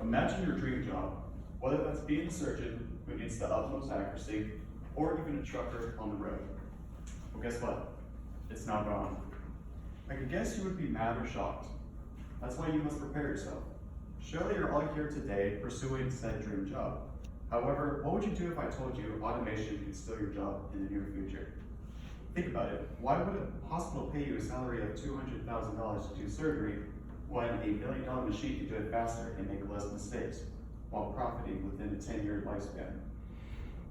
Imagine your dream job, whether that's being a surgeon who needs the utmost accuracy, or even a trucker on the road. Well, guess what? It's now gone. I could guess you would be mad or shocked. That's why you must prepare yourself. Surely you're all here today pursuing said dream job. However, what would you do if I told you automation could steal your job in the near future? Think about it. Why would a hospital pay you a salary of $200,000 to do surgery when a $1 million machine can do it faster and make less mistakes while profiting within a 10-year lifespan?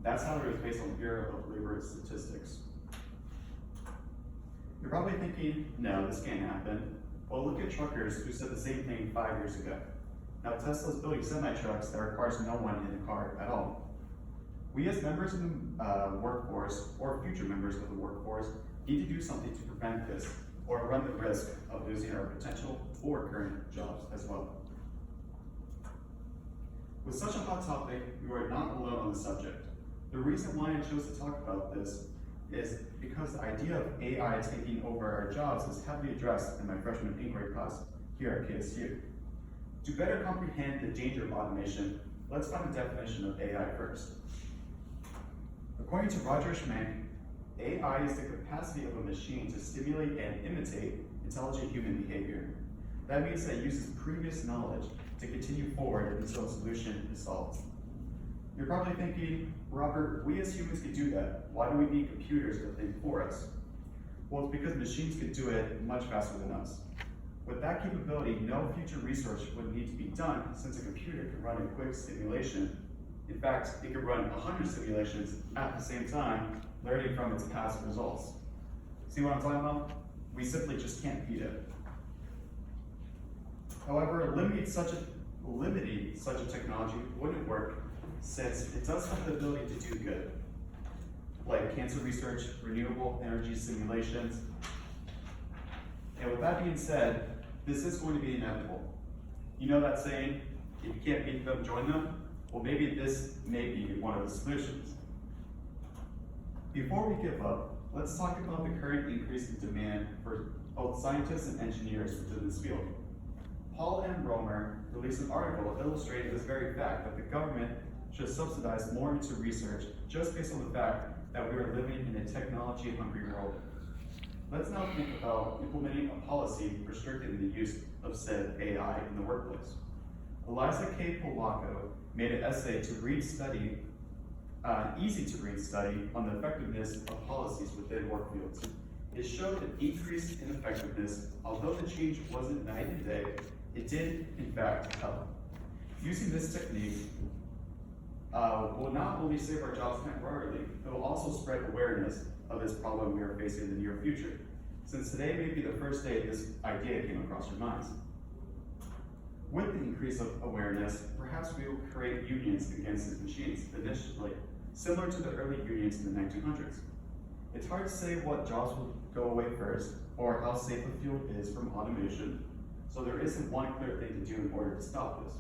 That salary is based on Bureau of Labor Statistics. You're probably thinking, no, this can't happen. Well, look at truckers who said the same thing 5 years ago. Now Tesla's building semi-trucks that requires no one in the car at all. We as members of the workforce, or future members of the workforce, need to do something to prevent this, or run the risk of losing our potential or current jobs as well. With such a hot topic, you are not alone on the subject. The reason why I chose to talk about this is because the idea of AI taking over our jobs is heavily addressed in my freshman inquiry class here at KSU. To better comprehend the danger of automation, let's find a definition of AI first. According to Roger Schmank, AI is the capacity of a machine to stimulate and imitate intelligent human behavior. That means that it uses previous knowledge to continue forward until a solution is solved. You're probably thinking, Robert, we as humans could do that. Why do we need computers to think for us? Well, it's because machines could do it much faster than us. With that capability, no future research would need to be done since a computer can run a quick simulation. In fact, it could run 100 simulations at the same time, learning from its past results. See what I'm talking about? We simply just can't beat it. However, limiting such a technology wouldn't work since it does have the ability to do good, like cancer research, renewable energy simulations. And with that being said, this is going to be inevitable. You know that saying, if you can't beat them, join them? Well, maybe this may be one of the solutions. Before we give up, let's talk about the current increase in demand for both scientists and engineers within this field. Paul M. Romer released an article illustrating this very fact that the government should subsidize more into research just based on the fact that we are living in a technology-hungry world. Let's now think about implementing a policy restricting the use of said AI in the workplace. Eliza K. Polacco made an essay to read study, easy-to-read study on the effectiveness of policies within work fields. It showed an increase in effectiveness. Although the change wasn't night and day, it did, in fact, help. Using this technique will not only save our jobs temporarily, it will also spread awareness of this problem we are facing in the near future, since today may be the first day this idea came across your minds. With the increase of awareness, perhaps we will create unions against these machines initially, similar to the early unions in the 1900s. It's hard to say what jobs will go away first, or how safe a field is from automation, so there isn't one clear thing to do in order to stop this.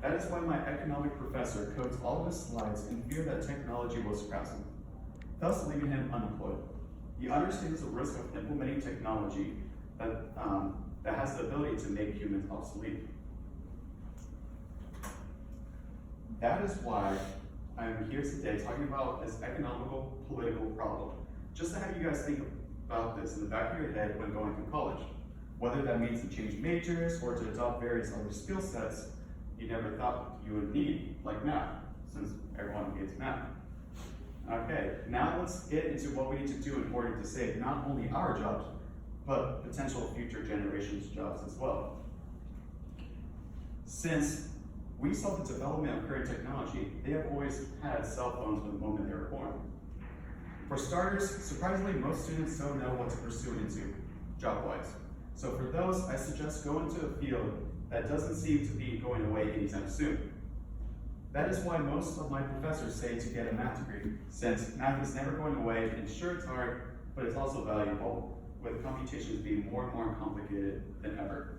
That is why my economic professor codes all of his slides in fear that technology will surpass him, thus leaving him unemployed. He understands the risk of implementing technology that has the ability to make humans obsolete. That is why I'm here today talking about this economical, political problem. Just to have you guys think about this in the back of your head when going through college. Whether that means to change majors or to adopt various other skill sets you never thought you would need, like math, since everyone needs math. Okay, now let's get into what we need to do in order to save not only our jobs, but potential future generations' jobs as well. Since we saw the development of current technology, they have always had cell phones from the moment they were born. For starters, surprisingly, most students don't know what to pursue into job-wise. So for those, I suggest go into a field that doesn't seem to be going away anytime soon. That is why most of my professors say to get a math degree, since math is never going away, and sure it's hard, but it's also valuable, with computations being more and more complicated than ever.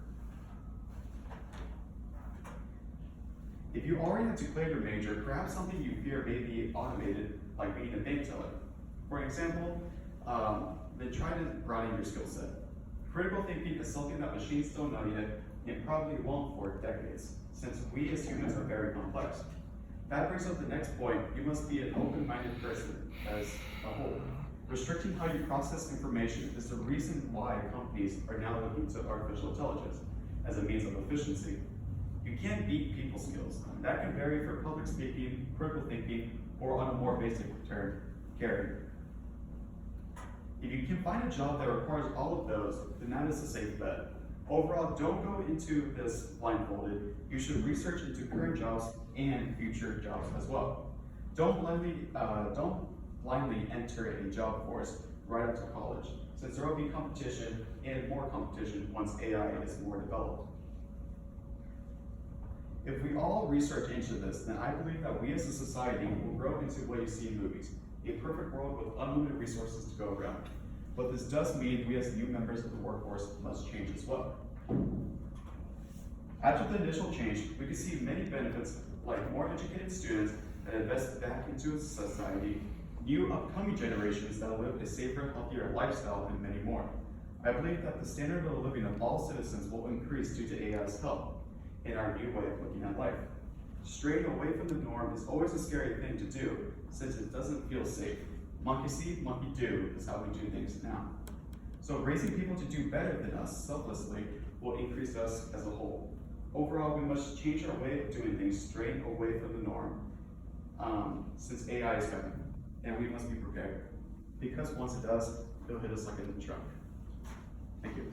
If you already have declared your major, perhaps something you fear may be automated, like being a bank teller. For example, then try to broaden your skill set. Critical thinking is something that machines don't know yet, It probably won't for decades, since we as humans are very complex. That brings up the next point. You must be an open-minded person as a whole. Restricting how you process information is the reason why companies are now looking to artificial intelligence as a means of efficiency. You can't beat people skills. That can vary for public speaking, critical thinking, or on a more basic term, caring. If you can find a job that requires all of those, then that is a safe bet. Overall, don't go into this blindfolded. You should research into current jobs and future jobs as well. Don't blindly enter a job force right after college, since there will be competition and more competition once AI is more developed. If we all research into this, then I believe that we as a society will grow into what you see in movies, a perfect world with unlimited resources to go around. But this does mean we as new members of the workforce must change as well. After the initial change, we can see many benefits like more educated students that invest back into society, new upcoming generations that live a safer, healthier lifestyle, and many more. I believe that the standard of living of all citizens will increase due to AI's help in our new way of looking at life. Straying away from the norm is always a scary thing to do, since it doesn't feel safe. Monkey see, monkey do is how we do things now. So raising people to do better than us selflessly will increase us as a whole. Overall, we must change our way of doing things, straying away from the norm, since AI is coming, and we must be prepared. Because once it does, it'll hit us like a truck. Thank you.